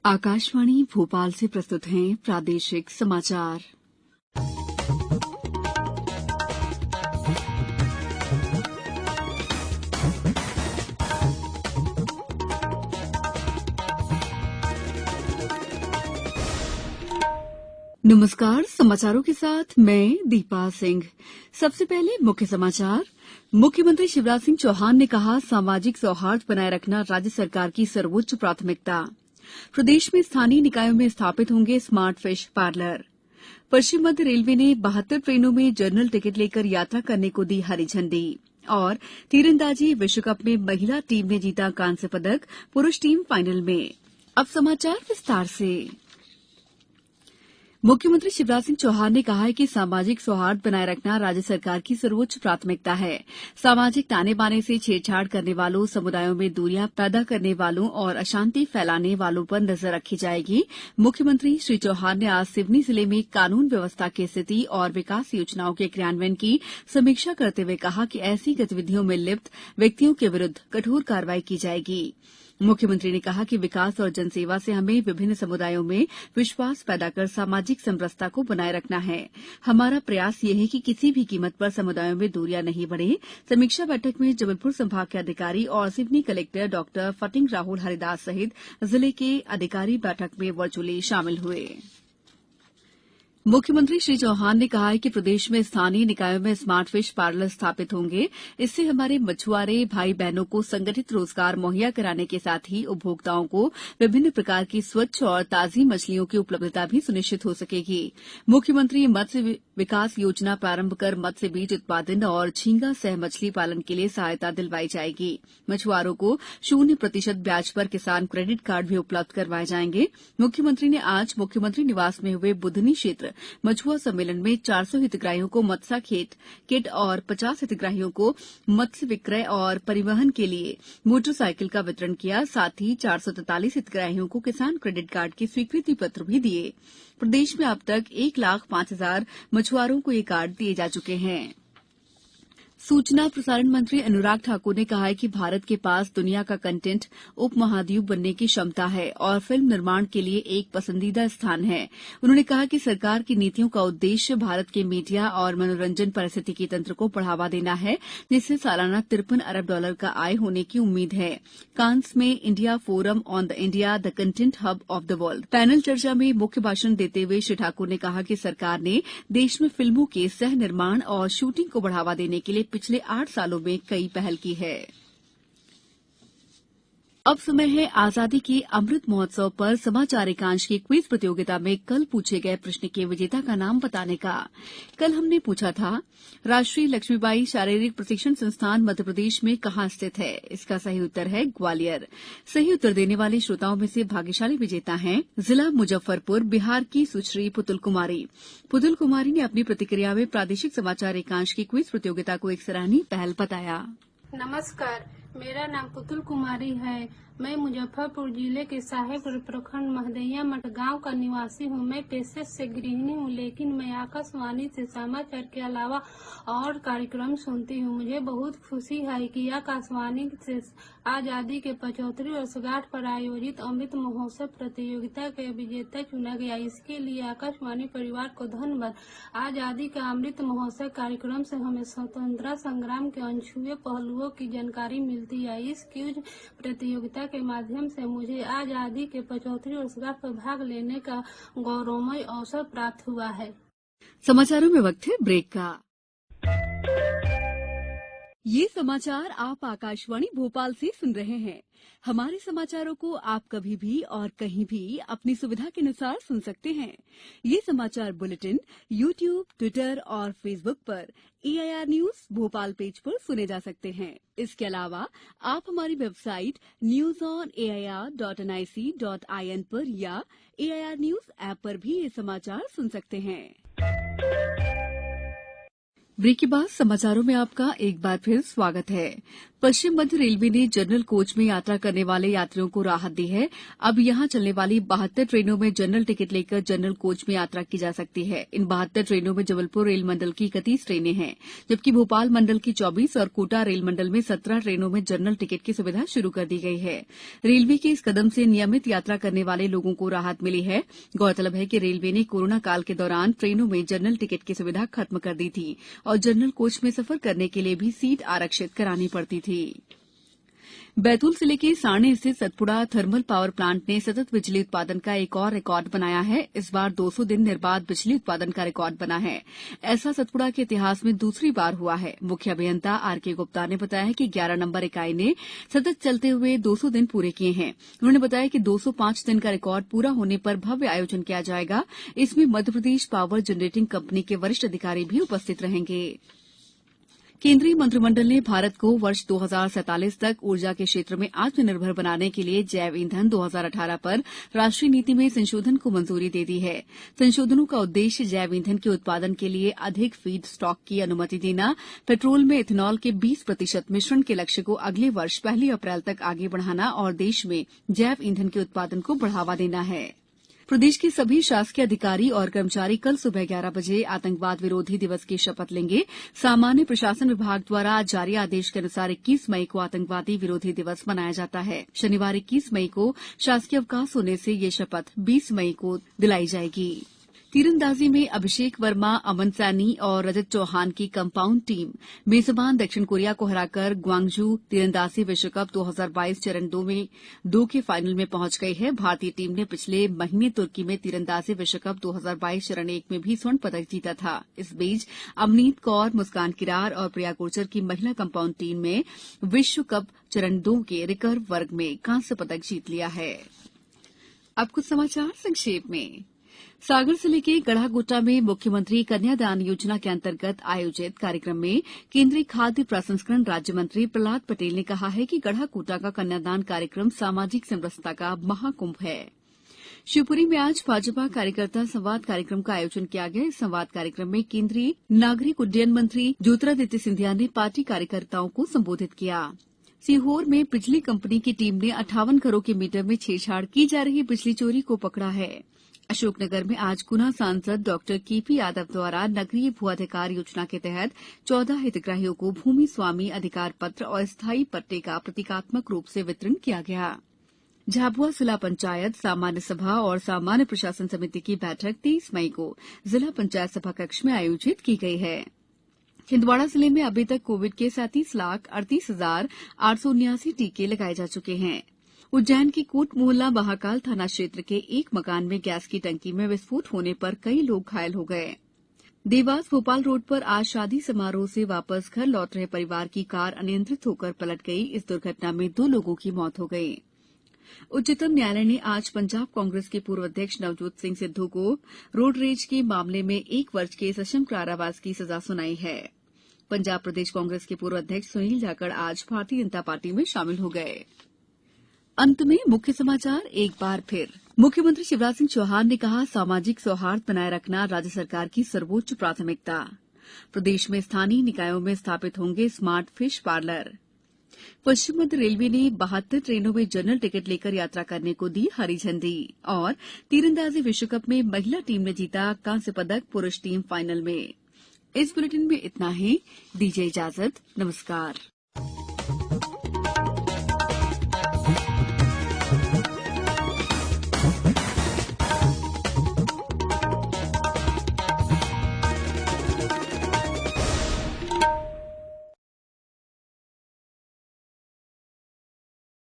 आकाशवाणी भोपाल से प्रस्तुत हैं प्रादेशिक समाचार। नमस्कार, समाचारों के साथ मैं दीपा सिंह। सबसे पहले मुख्य समाचार। मुख्यमंत्री शिवराज सिंह चौहान ने कहा, सामाजिक सौहार्द बनाए रखना राज्य सरकार की सर्वोच्च प्राथमिकता। प्रदेश में स्थानीय निकायों में स्थापित होंगे स्मार्ट फिश पार्लर। पश्चिम मध्य रेलवे ने 72 ट्रेनों में जनरल टिकट लेकर यात्रा करने को दी हरी झंडी। और तीरंदाजी विश्व कप में महिला टीम ने जीता कांस्य पदक, पुरुष टीम फाइनल में। अब समाचार विस्तार से। मुख्यमंत्री शिवराज सिंह चौहान ने कहा है कि सामाजिक सौहार्द बनाए रखना राज्य सरकार की सर्वोच्च प्राथमिकता है। सामाजिक ताने बाने से छेड़छाड़ करने वालों, समुदायों में दूरियां पैदा करने वालों और अशांति फैलाने वालों पर नजर रखी जाएगी। मुख्यमंत्री श्री चौहान ने आज सिवनी जिले में कानून व्यवस्था की स्थिति और विकास योजनाओं के क्रियान्वयन की समीक्षा करते हुए कहा कि ऐसी गतिविधियों में लिप्त व्यक्तियों के विरुद्ध कठोर कार्रवाई की जाएगी। मुख्यमंत्री ने कहा कि विकास और जनसेवा से हमें विभिन्न समुदायों में विश्वास पैदा कर सामाजिक समरसता को बनाए रखना है। हमारा प्रयास ये है कि किसी भी कीमत पर समुदायों में दूरियां नहीं बढ़े। समीक्षा बैठक में जबलपुर संभाग के अधिकारी और सिवनी कलेक्टर डॉ फटिंग राहुल हरिदास सहित जिले के अधिकारी बैठक में वर्चुअली शामिल हुए। मुख्यमंत्री श्री चौहान ने कहा है कि प्रदेश में स्थानीय निकायों में स्मार्ट फिश पार्लर स्थापित होंगे। इससे हमारे मछुआरे भाई बहनों को संगठित रोजगार मुहैया कराने के साथ ही उपभोक्ताओं को विभिन्न प्रकार की स्वच्छ और ताजी मछलियों की उपलब्धता भी सुनिश्चित हो सकेगी। मुख्यमंत्री मत्स्य विकास योजना प्रारंभ कर मत्स्य बीज उत्पादन और झींगा सह मछली पालन के लिए सहायता दिलवाई जाएगी। मछुआरों को 0% ब्याज पर किसान क्रेडिट कार्ड भी उपलब्ध करवाए जाएंगे। मुख्यमंत्री ने आज मुख्यमंत्री निवास में हुए बुधनी क्षेत्र मछुआ सम्मेलन में 400 हितग्राहियों को मत्स्य किट और 50 हितग्राहियों को मत्स्य विक्रय और परिवहन के लिए मोटरसाइकिल का वितरण किया। साथ ही 443 हितग्राहियों को किसान क्रेडिट कार्ड के स्वीकृति पत्र भी दिए। प्रदेश में अब तक 1,05,000 मछुआरों को ये कार्ड दिए जा चुके हैं। सूचना प्रसारण मंत्री अनुराग ठाकुर ने कहा है कि भारत के पास दुनिया का कंटेंट उपमहाद्वीप बनने की क्षमता है और फिल्म निर्माण के लिए एक पसंदीदा स्थान है। उन्होंने कहा कि सरकार की नीतियों का उद्देश्य भारत के मीडिया और मनोरंजन पारिस्थितिकी तंत्र को बढ़ावा देना है, जिससे सालाना $53 अरब का आय होने की उम्मीद है। कांस में India forum on the India the content hub of the world panel चर्चा में मुख्य भाषण देते हुए श्री ठाकुर ने कहा कि सरकार ने देश में फिल्मों के सह निर्माण और शूटिंग को बढ़ावा देने के लिए पिछले 8 सालों में कई पहल की है। अब समय है आजादी के अमृत महोत्सव पर समाचार एकांश की क्विज प्रतियोगिता में कल पूछे गए प्रश्न के विजेता का नाम बताने का। कल हमने पूछा था, राष्ट्रीय लक्ष्मीबाई शारीरिक प्रशिक्षण संस्थान मध्यप्रदेश में कहाँ स्थित है? इसका सही उत्तर है ग्वालियर। सही उत्तर देने वाले श्रोताओं में से भाग्यशाली विजेता हैं जिला मुजफ्फरपुर, बिहार की सुश्री पुतुल कुमारी। पुतुल कुमारी ने अपनी प्रतिक्रिया में प्रादेशिक समाचार एकांश की क्विज प्रतियोगिता को एक सराहनीय पहल बताया। नमस्कार, मेरा नाम पुतुल कुमारी है। मैं मुजफ्फरपुर जिले के साहेबपुर प्रखंड महदैया मठ गांव का निवासी हूं। मैं पेशे से गृहिणी हूं, लेकिन मैं आकाशवाणी से समाचार के अलावा और कार्यक्रम सुनती हूं। मुझे बहुत खुशी है कि आकाशवाणी से आजादी के 75वीं वर्षगांठ पर आयोजित अमृत महोत्सव प्रतियोगिता के विजेता चुना गया। इसके लिए आकाशवाणी परिवार को धन्यवाद। आजादी का अमृत महोत्सव कार्यक्रम से हमें स्वतंत्रता संग्राम के अनछुए पहलुओं की जानकारी मिलती है। इस क्विज प्रतियोगिता के माध्यम से मुझे आजादी के 75वीं वर्षगांठ पर भाग लेने का गौरवमय अवसर प्राप्त हुआ है। समाचारों में वक्त है ब्रेक का। ये समाचार आप आकाशवाणी भोपाल से सुन रहे हैं। हमारे समाचारों को आप कभी भी और कहीं भी अपनी सुविधा के अनुसार सुन सकते हैं। ये समाचार बुलेटिन YouTube, ट्विटर और फेसबुक पर AIR न्यूज भोपाल पेज पर सुने जा सकते हैं। इसके अलावा आप हमारी वेबसाइट newsonair.nic.in पर या AIR न्यूज ऐप पर भी ये समाचार सुन सकते हैं। ब्रेक के बाद समाचारों में आपका एक बार फिर स्वागत है। पश्चिम मध्य रेलवे ने जनरल कोच में यात्रा करने वाले यात्रियों को राहत दी है। अब यहां चलने वाली 72 ट्रेनों में जनरल टिकट लेकर जनरल कोच में यात्रा की जा सकती है। इन 72 ट्रेनों में जबलपुर रेल मंडल की 31 ट्रेनें हैं, जबकि भोपाल मंडल की 24 और कोटा रेल मंडल में 17 ट्रेनों में जनरल टिकट की सुविधा शुरू कर दी गई है। रेलवे के इस कदम से नियमित यात्रा करने वाले लोगों को राहत मिली है। गौरतलब है कि रेलवे ने कोरोना काल के दौरान ट्रेनों में जनरल टिकट की सुविधा खत्म कर दी थी और जनरल कोच में सफर करने के लिए भी सीट आरक्षित करानी पड़ती थी। बैतूल जिले के सारणी स्थित सतपुड़ा थर्मल पावर प्लांट ने सतत बिजली उत्पादन का एक और रिकॉर्ड बनाया है। इस बार 200 दिन निर्बाध बिजली उत्पादन का रिकॉर्ड बना है। ऐसा सतपुड़ा के इतिहास में दूसरी बार हुआ है। मुख्य अभियंता आरके गुप्ता ने बताया कि 11 नंबर इकाई ने सतत चलते हुए 200 दिन पूरे किए हैं। उन्होंने बताया कि 205 दिन का रिकॉर्ड पूरा होने पर भव्य आयोजन किया जाएगा। इसमें मध्यप्रदेश पावर जनरेटिंग कंपनी के वरिष्ठ अधिकारी भी उपस्थित रहेंगे। केंद्रीय मंत्रिमंडल ने भारत को वर्ष 2047 तक ऊर्जा के क्षेत्र में आत्मनिर्भर बनाने के लिए जैव ईंधन 2018 पर राष्ट्रीय नीति में संशोधन को मंजूरी दे दी है। संशोधनों का उद्देश्य जैव ईंधन के उत्पादन के लिए अधिक फीड स्टॉक की अनुमति देना, पेट्रोल में इथेनॉल के 20% मिश्रण के लक्ष्य को अगले वर्ष 1 अप्रैल तक आगे बढ़ाना और देश में जैव ईंधन के उत्पादन को बढ़ावा देना है। प्रदेश के सभी शासकीय अधिकारी और कर्मचारी कल सुबह 11 बजे आतंकवाद विरोधी दिवस की शपथ लेंगे। सामान्य प्रशासन विभाग द्वारा जारी आदेश के अनुसार 21 मई को आतंकवादी विरोधी दिवस मनाया जाता है। शनिवार 21 मई को शासकीय अवकाश होने से ये शपथ 20 मई को दिलाई जाएगी। तीरंदाजी में अभिषेक वर्मा, अमन सैनी और रजत चौहान की कंपाउंड टीम मेजबान दक्षिण कोरिया को हराकर ग्वांगजू तीरंदाजी विश्व कप 2022 चरण 2 के फाइनल में पहुंच गई है। भारतीय टीम ने पिछले महीने तुर्की में तीरंदाजी विश्व कप 2022 चरण 1 में भी स्वर्ण पदक जीता था। इस बीच अमनीत कौर, मुस्कान किरार और प्रिया गुर्जर की महिला कंपाउंड टीम में विश्व कप चरण 2 के रिकर्व वर्ग में कांस्य पदक जीत लिया है। अब कुछ समाचार संक्षेप में। सागर जिले के गढ़ागोटा में मुख्यमंत्री कन्यादान योजना के अंतर्गत आयोजित कार्यक्रम में केंद्रीय खाद्य प्रसंस्करण राज्य मंत्री प्रहलाद पटेल ने कहा है कि गढ़ागोटा का कन्यादान कार्यक्रम सामाजिक समरसता का महाकुंभ है। शिवपुरी में आज भाजपा कार्यकर्ता संवाद कार्यक्रम का आयोजन किया गया। इस संवाद कार्यक्रम में केंद्रीय नागरिक उड्डयन मंत्री ज्योतिरादित्य सिंधिया ने पार्टी कार्यकर्ताओं को संबोधित किया। सीहोर में बिजली कंपनी की टीम ने 58 घरों के मीटर में छेड़छाड़ की जा रही बिजली चोरी को पकड़ा है। अशोकनगर में आज गुना सांसद डॉक्टर केपी यादव द्वारा नगरीय भू अधिकार योजना के तहत 14 हितग्राहियों को भूमि स्वामी अधिकार पत्र और स्थायी पट्टे का प्रतीकात्मक रूप से वितरण किया गया। झाबुआ जिला पंचायत सामान्य सभा और सामान्य प्रशासन समिति की बैठक 23 मई को जिला पंचायत सभा कक्ष में आयोजित की गई है। छिंदवाड़ा जिले में अभी तक कोविड के 37,38,879 टीके लगाए जा चुके हैं। उज्जैन की कोट मोहल्ला महाकाल थाना क्षेत्र के एक मकान में गैस की टंकी में विस्फोट होने पर कई लोग घायल हो गए। देवास भोपाल रोड पर आज शादी समारोह से वापस घर लौट रहे परिवार की कार अनियंत्रित होकर पलट गई। इस दुर्घटना में 2 लोगों की मौत हो गई। उच्चतम न्यायालय ने आज पंजाब कांग्रेस के पूर्व अध्यक्ष नवजोत सिंह सिद्धू को रोड रेज के मामले में 1 वर्ष के सश्रम कारावास की सजा सुनाई है। पंजाब प्रदेश कांग्रेस के पूर्व अध्यक्ष सुनील जाखड़ आज भारतीय जनता पार्टी में शामिल हो गए। अंत में मुख्य समाचार एक बार फिर। मुख्यमंत्री शिवराज सिंह चौहान ने कहा, सामाजिक सौहार्द बनाए रखना राज्य सरकार की सर्वोच्च प्राथमिकता। प्रदेश में स्थानीय निकायों में स्थापित होंगे स्मार्ट फिश पार्लर। पश्चिम मध्य रेलवे ने 72 ट्रेनों में जनरल टिकट लेकर यात्रा करने को दी हरी झंडी। और तीरंदाजी विश्व कप में महिला टीम ने जीता कांस्य पदक, पुरुष टीम फाइनल में। इस बुलेटिन में इतना ही। दीजिए इजाजत। नमस्कार।